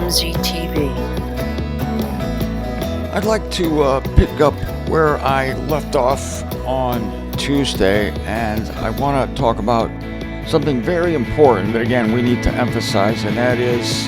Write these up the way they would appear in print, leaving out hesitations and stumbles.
MZTV. I'd like to pick up where I left off on Tuesday, and I want to talk about something very important that, again, we need to emphasize, and that is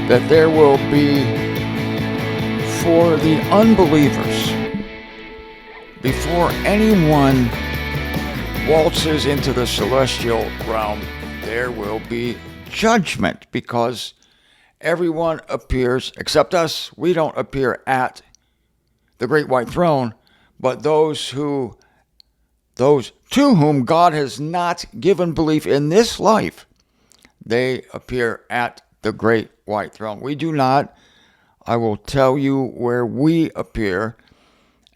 that there will be, for the unbelievers, before anyone waltzes into the celestial realm, there will be judgment, because everyone appears, except us. We don't appear at the great white throne, but those to whom God has not given belief in this life, they appear at the great white throne. We do not. I will tell you where we appear,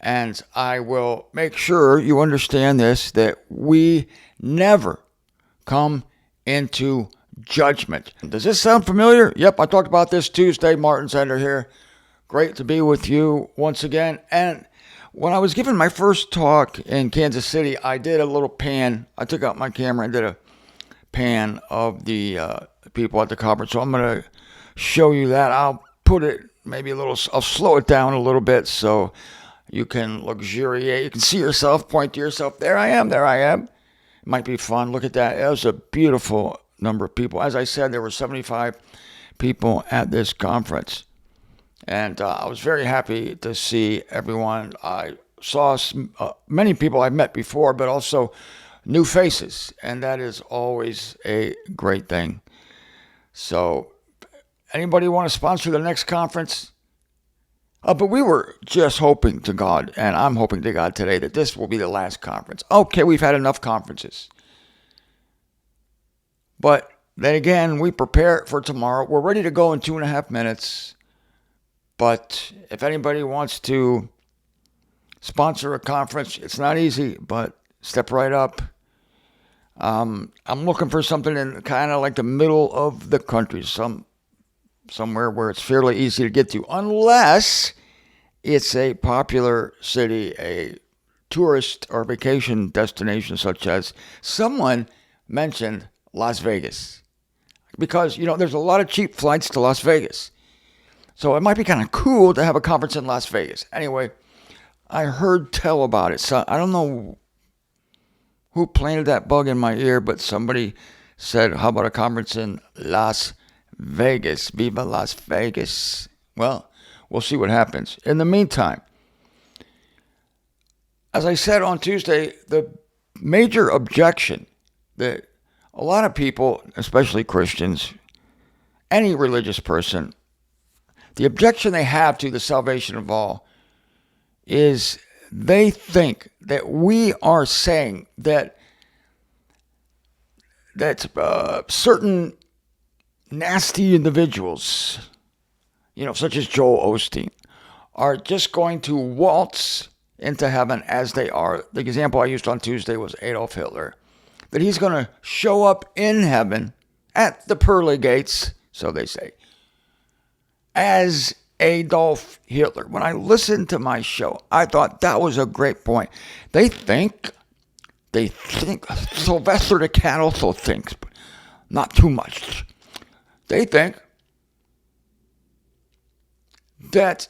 and I will make sure you understand this, that we never come into judgment. Does this sound familiar? Yep, I talked about this Tuesday. Martin Zender here. Great to be with you once again. And when I was giving my first talk in Kansas City, I did a little pan. I took out my camera and did a pan of the people at the conference. So I'm going to show you that. I'll put it maybe I'll slow it down a little bit so you can luxuriate. You can see yourself, point to yourself. There I am. It might be fun. Look at that. It was a beautiful number of people. As I said, there were 75 people at this conference. And I was very happy to see everyone. I saw many people I've met before, but also new faces. And that is always a great thing. So anybody want to sponsor the next conference? But we were just hoping to God, and I'm hoping to God today, that this will be the last conference. Okay, we've had enough conferences. But then again, we prepare for tomorrow. We're ready to go in 2.5 minutes. But if anybody wants to sponsor a conference, it's not easy, but step right up. I'm looking for something in kind of like the middle of the country, somewhere where it's fairly easy to get to, unless it's a popular city, a tourist or vacation destination, such as someone mentioned Las Vegas. Because, there's a lot of cheap flights to Las Vegas. So it might be kind of cool to have a conference in Las Vegas. Anyway, I heard tell about it. So I don't know who planted that bug in my ear, but somebody said, how about a conference in Las Vegas? Viva Las Vegas. Well, we'll see what happens. In the meantime, as I said on Tuesday, the major objection that a lot of people, especially Christians, any religious person, the objection they have to the salvation of all is they think that we are saying that certain nasty individuals, such as Joel Osteen, are just going to waltz into heaven as they are. The example I used on Tuesday was Adolf Hitler. That he's going to show up in heaven at the pearly gates, so they say, as Adolf Hitler. When I listened to my show, I thought that was a great point. They think, Sylvester the Cat also thinks, but not too much. They think that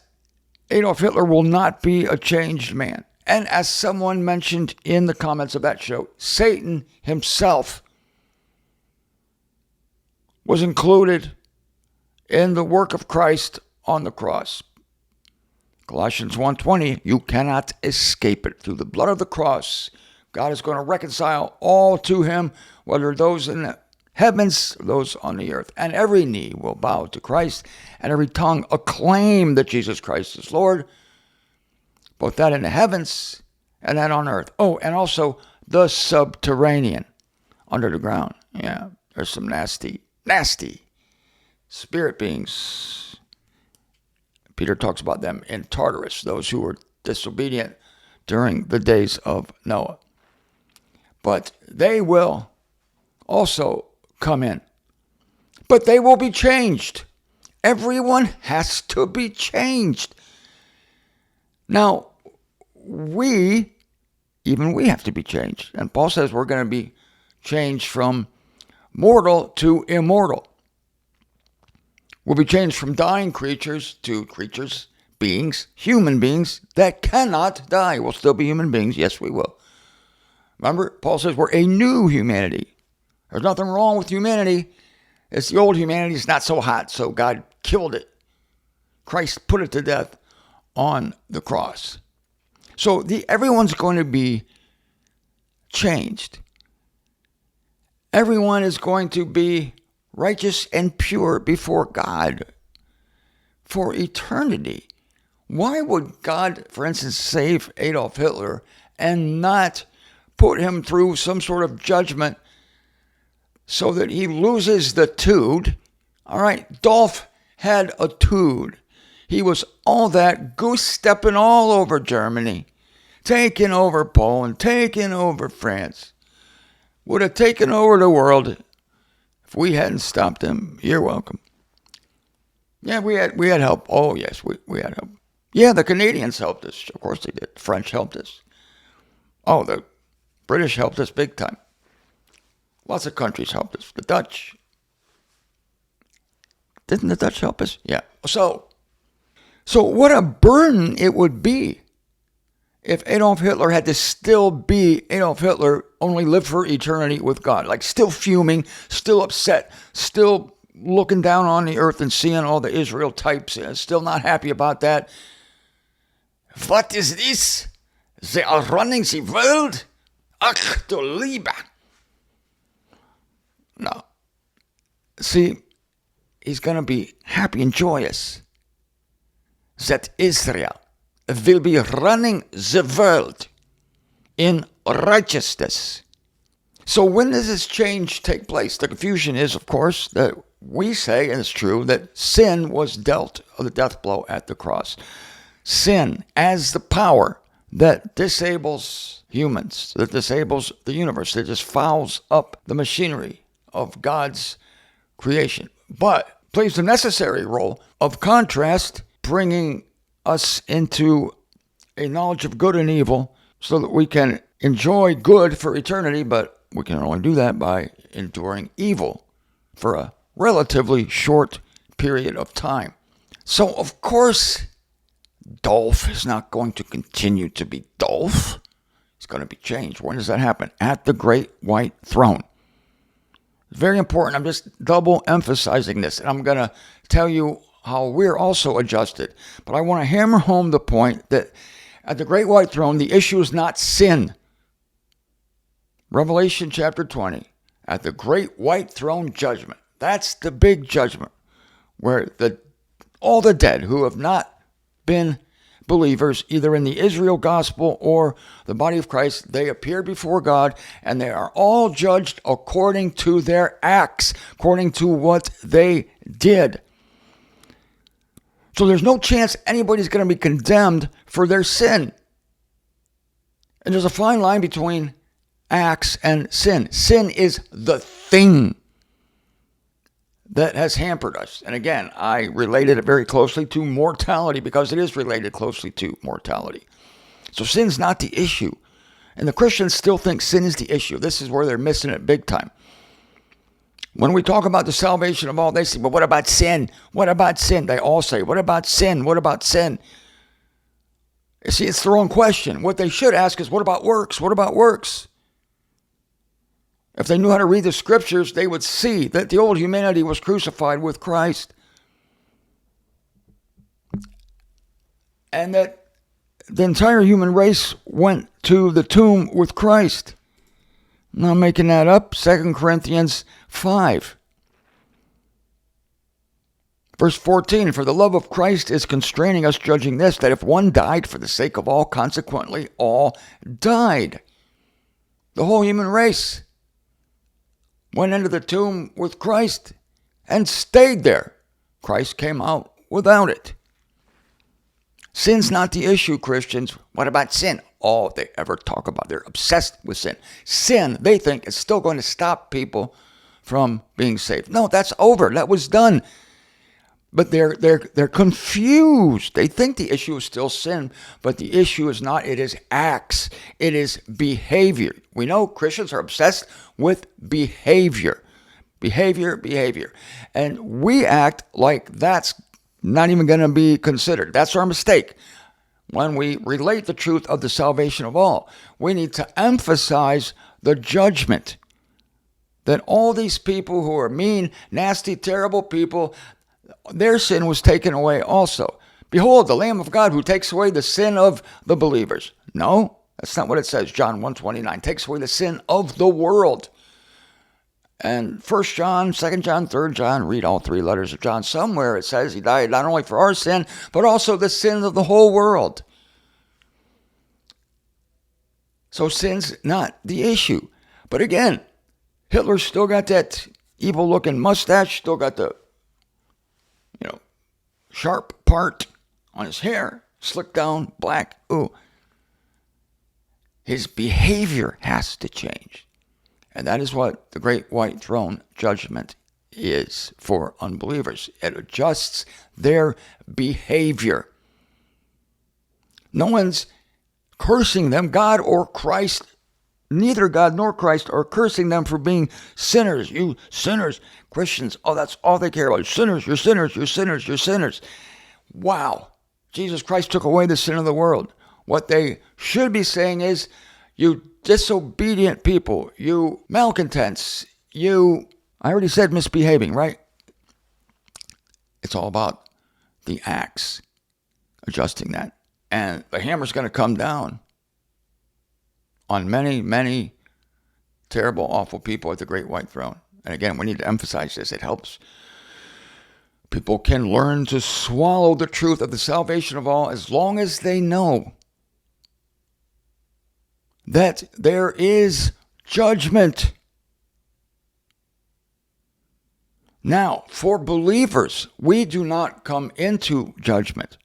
Adolf Hitler will not be a changed man. And as someone mentioned in the comments of that show, Satan himself was included in the work of Christ on the cross. Colossians 1:20, you cannot escape it. Through the blood of the cross, God is going to reconcile all to him, whether those in the heavens, those on the earth. And every knee will bow to Christ, and every tongue acclaim that Jesus Christ is Lord. Both that in the heavens and that on earth. Oh, and also the subterranean, under the ground. Yeah, there's some nasty spirit beings. Peter talks about them in Tartarus, those who were disobedient during the days of Noah. But they will also come in. But they will be changed. Everyone has to be changed. Now, even we have to be changed. And Paul says we're going to be changed from mortal to immortal. will be changed from dying creatures to creatures, beings, human beings that cannot die. We'll still be human beings. Yes, we will. Remember, Paul says we're a new humanity. There's nothing wrong with humanity. It's the old humanity is not so hot, so God killed it. Christ put it to death on the cross. So everyone's going to be changed. Everyone is going to be righteous and pure before God for eternity. Why would God, for instance, save Adolf Hitler and not put him through some sort of judgment so that he loses the tood? All right, Dolph had a tood. He was all that goose-stepping all over Germany, taking over Poland, taking over France. Would have taken over the world if we hadn't stopped him. You're welcome. Yeah, we had help. Oh, yes, we had help. Yeah, the Canadians helped us. Of course they did. The French helped us. Oh, the British helped us big time. Lots of countries helped us. The Dutch. Didn't the Dutch help us? Yeah. So what a burden it would be if Adolf Hitler had to still be Adolf Hitler, only live for eternity with God. Like still fuming, still upset, still looking down on the earth and seeing all the Israel types, still not happy about that. What is this? They are running the world? Ach du Liebe. No. See, he's going to be happy and joyous that Israel will be running the world in righteousness. So when does this change take place? The confusion is, of course, that we say, and it's true, that sin was dealt the death blow at the cross. Sin as the power that disables humans, that disables the universe, that just fouls up the machinery of God's creation, but plays the necessary role of contrast, bringing us into a knowledge of good and evil so that we can enjoy good for eternity, but we can only do that by enduring evil for a relatively short period of time. So, of course, Dolph is not going to continue to be Dolph. He's going to be changed. When does that happen? At the great white throne. It's very important. I'm just double emphasizing this, and I'm going to tell you how we're also adjusted. But I want to hammer home the point that at the great white throne, the issue is not sin. Revelation chapter 20, at the great white throne judgment. That's the big judgment where all the dead who have not been believers, either in the Israel gospel or the body of Christ, they appear before God, and they are all judged according to their acts, according to what they did. So there's no chance anybody's going to be condemned for their sin. And there's a fine line between acts and sin. Sin is the thing that has hampered us. And again, I related it very closely to mortality because it is related closely to mortality. So sin's not the issue. And the Christians still think sin is the issue. This is where they're missing it big time. When we talk about the salvation of all, they say, but what about sin? What about sin? They all say, what about sin? What about sin? You see, it's the wrong question. What they should ask is, what about works? What about works? If they knew how to read the scriptures, they would see that the old humanity was crucified with Christ. And that the entire human race went to the tomb with Christ. I'm not making that up. 2 Corinthians 5. Verse 14, for the love of Christ is constraining us, judging this, that if one died for the sake of all, consequently all died. The whole human race went into the tomb with Christ and stayed there. Christ came out without it. Sin's not the issue, Christians. What about sin? All they ever talk about. They're obsessed with sin. Sin, they think, is still going to stop people from being saved. No, that's over. That was done. But they're confused. They think the issue is still sin, but the issue is not. It is acts. It is behavior. We know Christians are obsessed with behavior. Behavior, behavior. And we act like that's not even going to be considered. That's our mistake. When we relate the truth of the salvation of all, we need to emphasize the judgment that all these people who are mean, nasty, terrible people, their sin was taken away also. Behold, the Lamb of God who takes away the sin of the believers. No, that's not what it says. John 1:29 takes away the sin of the world. And 1 John, 2 John, 3 John, read all three letters of John. Somewhere it says he died not only for our sin, but also the sin of the whole world. So sin's not the issue. But again, Hitler still got that evil-looking mustache, still got the, sharp part on his hair, slicked down, black. Ooh. His behavior has to change. And that is what the great white throne judgment is for unbelievers. It adjusts their behavior. No one's cursing them, God or Christ. Neither God nor Christ are cursing them for being sinners. You sinners, Christians, that's all they care about. Sinners, you're sinners, you're sinners, you're sinners. Wow. Jesus Christ took away the sin of the world. What they should be saying is, you disobedient people, you malcontents, I already said misbehaving, right? It's all about the acts, adjusting that. And the hammer's going to come down on many, many terrible, awful people at the great white throne. And again, we need to emphasize this. It helps. People can learn to swallow the truth of the salvation of all as long as they know that there is judgment. Now, for believers, we do not come into judgment,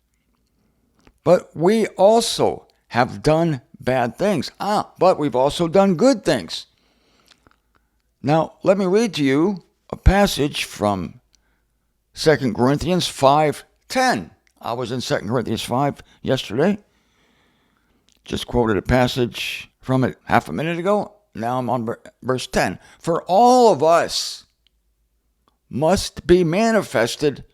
but we also have done bad things. But we've also done good things. Now, let me read to you a passage from 2 Corinthians 5:10. I was in 2 Corinthians 5 yesterday. Just quoted a passage from it half a minute ago. Now I'm on verse 10. For all of us must be manifested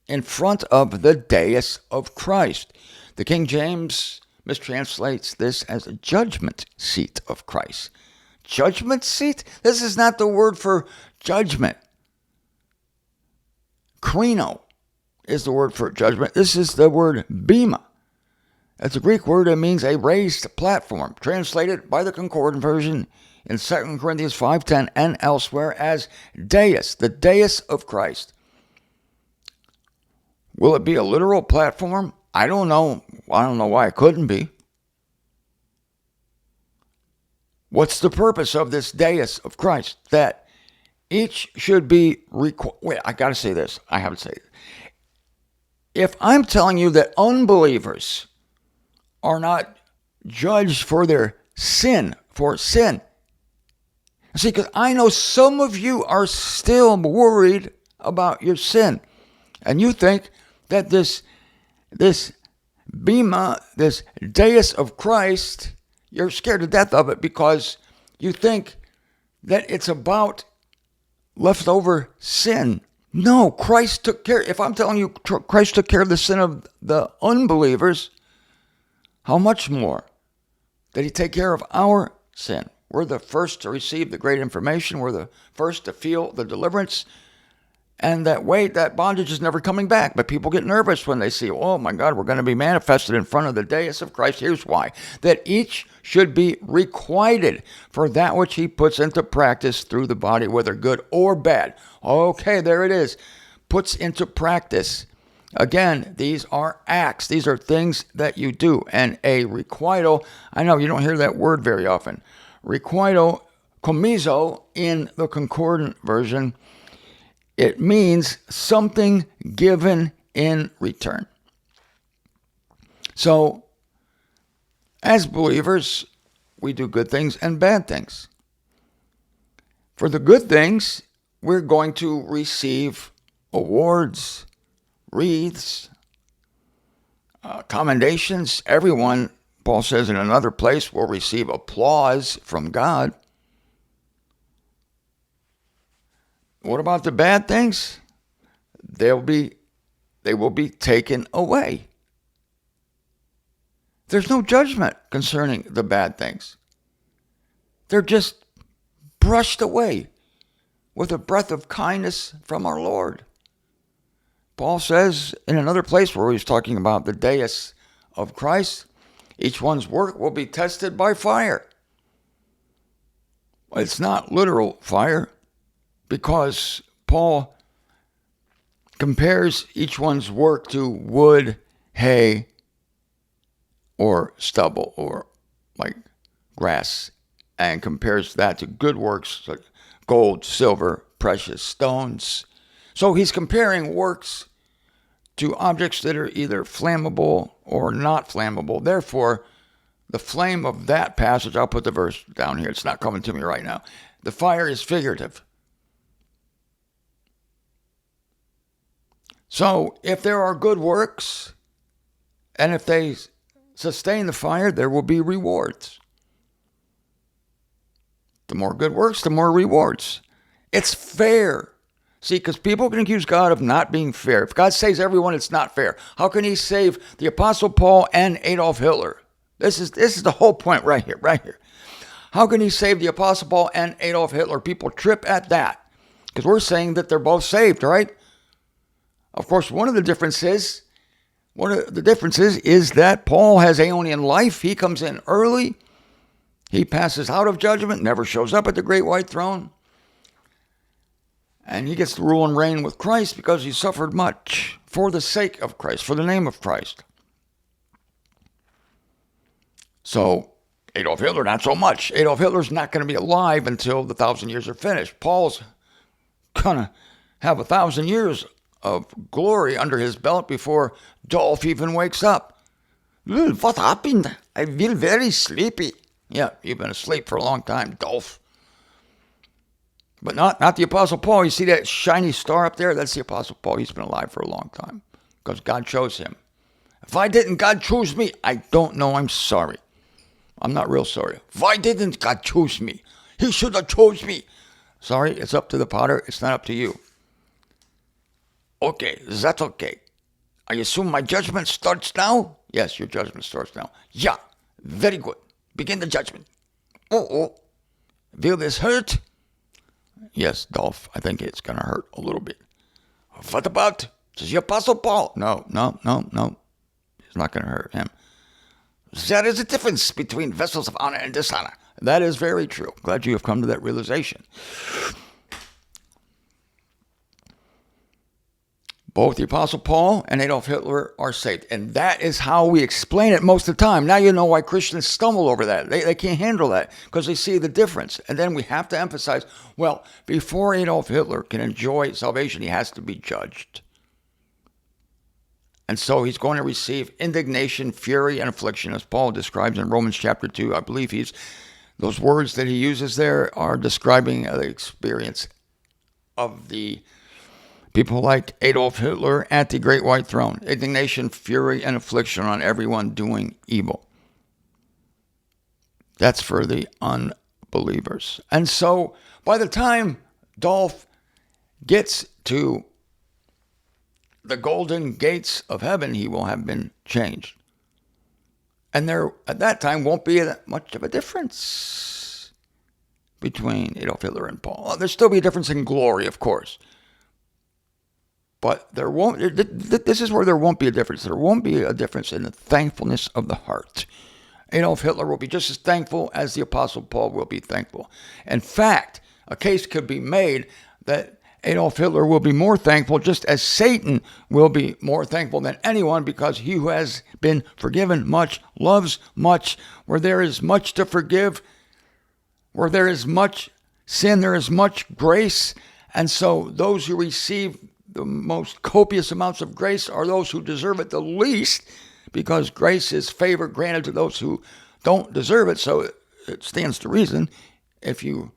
in front of the dais of Christ. The King James mistranslates this as a judgment seat of Christ. Judgment seat? This is not the word for judgment. Krino is the word for judgment. This is the word bema. It's a Greek word that means a raised platform, translated by the Concordant version in 2 Corinthians 5:10 and elsewhere as dais, the dais of Christ. Will it be a literal platform? I don't know. I don't know why it couldn't be. What's the purpose of this dais of Christ? That each should be wait, I got to say this. I have to say it. If I'm telling you that unbelievers are not judged for their sin, see, because I know some of you are still worried about your sin. And you think that this bema, this dais of Christ, you're scared to death of it because you think that it's about leftover sin. No, Christ took care. If I'm telling you Christ took care of the sin of the unbelievers, how much more did he take care of our sin? We're the first to receive the great information. We're the first to feel the deliverance. And that weight, that bondage is never coming back. But people get nervous when they see, oh my God, we're going to be manifested in front of the dais of Christ. Here's why. That each should be requited for that which he puts into practice through the body, whether good or bad. Okay, there it is. Puts into practice. Again, these are acts. These are things that you do. And a requital, I know you don't hear that word very often. Requital, comiso, in the Concordant version, it means something given in return. So, as believers, we do good things and bad things. For the good things, we're going to receive awards, wreaths, commendations. Everyone, Paul says in another place, will receive applause from God. What about the bad things? They will be taken away. There's no judgment concerning the bad things. They're just brushed away with a breath of kindness from our Lord. Paul says in another place where he's talking about the dais of Christ, each one's work will be tested by fire. It's not literal fire, because Paul compares each one's work to wood, hay, or stubble, or like grass, and compares that to good works like gold, silver, precious stones. So he's comparing works to objects that are either flammable or not flammable. Therefore, the flame of that passage, I'll put the verse down here. It's not coming to me right now. The fire is figurative. So if there are good works, and if they sustain the fire, there will be rewards. The more good works, the more rewards. It's fair. See, because people can accuse God of not being fair. If God saves everyone, it's not fair. How can he save the Apostle Paul and Adolf Hitler? This is the whole point right here. How can he save the Apostle Paul and Adolf Hitler? People trip at that because we're saying that they're both saved, right? Of course, one of the differences is that Paul has Aeonian life. He comes in early. He passes out of judgment, never shows up at the great white throne. And he gets to rule and reign with Christ because he suffered much for the sake of Christ, for the name of Christ. So Adolf Hitler, not so much. Adolf Hitler's not going to be alive until the 1,000 years are finished. Paul's going to have 1,000 years of glory under his belt before Dolph even wakes up. What happened? I feel very sleepy. Yeah, you've been asleep for a long time, Dolph. But not the Apostle Paul. You see that shiny star up there? That's the Apostle Paul. He's been alive for a long time because God chose him. Why didn't God choose me? I don't know. I'm sorry. I'm not real sorry. Why didn't God choose me? He should have chose me. Sorry, it's up to the potter. It's not up to you. Okay, that's okay. I assume my judgment starts now? Yes, your judgment starts now. Yeah, very good. Begin the judgment. Oh. Will this hurt? Yes, Dolph, I think it's going to hurt a little bit. What about the Apostle Paul? No. It's not going to hurt him. There is a difference between vessels of honor and dishonor. That is very true. Glad you have come to that realization. Both the Apostle Paul and Adolf Hitler are saved. And that is how we explain it most of the time. Now you know why Christians stumble over that. They can't handle that because they see the difference. And then we have to emphasize, well, before Adolf Hitler can enjoy salvation, he has to be judged. And so he's going to receive indignation, fury, and affliction, as Paul describes in Romans chapter 2. I believe those words that he uses there are describing the experience of the people like Adolf Hitler at the great white throne. Indignation, fury, and affliction on everyone doing evil. That's for the unbelievers. And so by the time Dolph gets to the golden gates of heaven, he will have been changed. And there, at that time, won't be much of a difference between Adolf Hitler and Paul. There'll still be a difference in glory, of course. But there won't. This is where there won't be a difference. There won't be a difference in the thankfulness of the heart. Adolf Hitler will be just as thankful as the Apostle Paul will be thankful. In fact, a case could be made that Adolf Hitler will be more thankful, just as Satan will be more thankful than anyone, because he who has been forgiven much loves much. Where there is much to forgive, where there is much sin, there is much grace. And so those who receive the most copious amounts of grace are those who deserve it the least, because grace is favor granted to those who don't deserve it. So it stands to reason, if you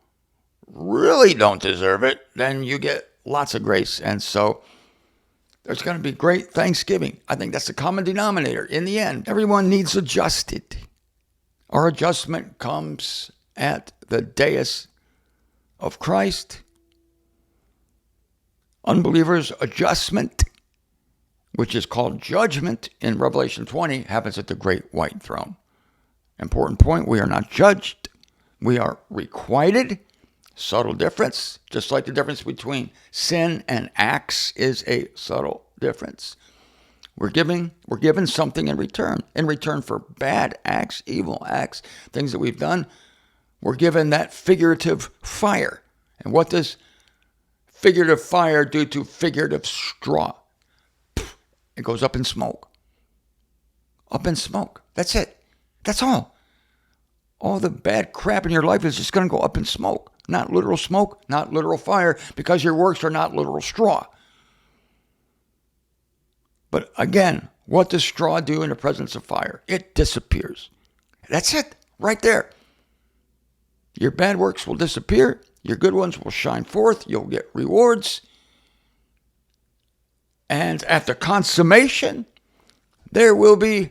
really don't deserve it, then you get lots of grace. And so there's going to be great thanksgiving. I think that's the common denominator. In the end, everyone needs adjusted. Our adjustment comes at the dais of Christ. Unbelievers' adjustment, which is called judgment in Revelation 20, happens at the great white throne. Important point, we are not judged. We are requited. Subtle difference, just like the difference between sin and acts is a subtle difference. We're given something in return for bad acts, evil acts, things that we've done. We're given that figurative fire. And what does figurative fire do to figurative straw? It goes up in smoke. Up in smoke. That's it. That's all. All the bad crap in your life is just going to go up in smoke. Not literal smoke, not literal fire, because your works are not literal straw. But again, what does straw do in the presence of fire? It disappears. That's it, right there. Your bad works will disappear. Your good ones will shine forth. You'll get rewards. And at the consummation, there will be,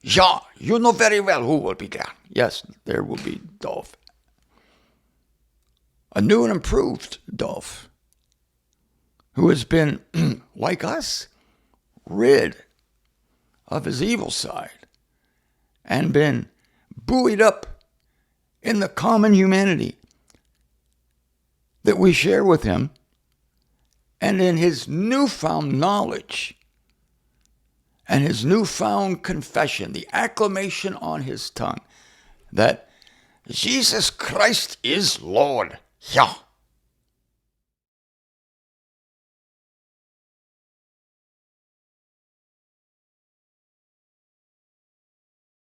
yeah, you know very well who will be there. Yes, there will be Dolph. A new and improved Dolph, who has been, like us, rid of his evil side and been buoyed up in the common humanity that we share with him, and in his newfound knowledge and his newfound confession, the acclamation on his tongue that Jesus Christ is Lord. Yeah.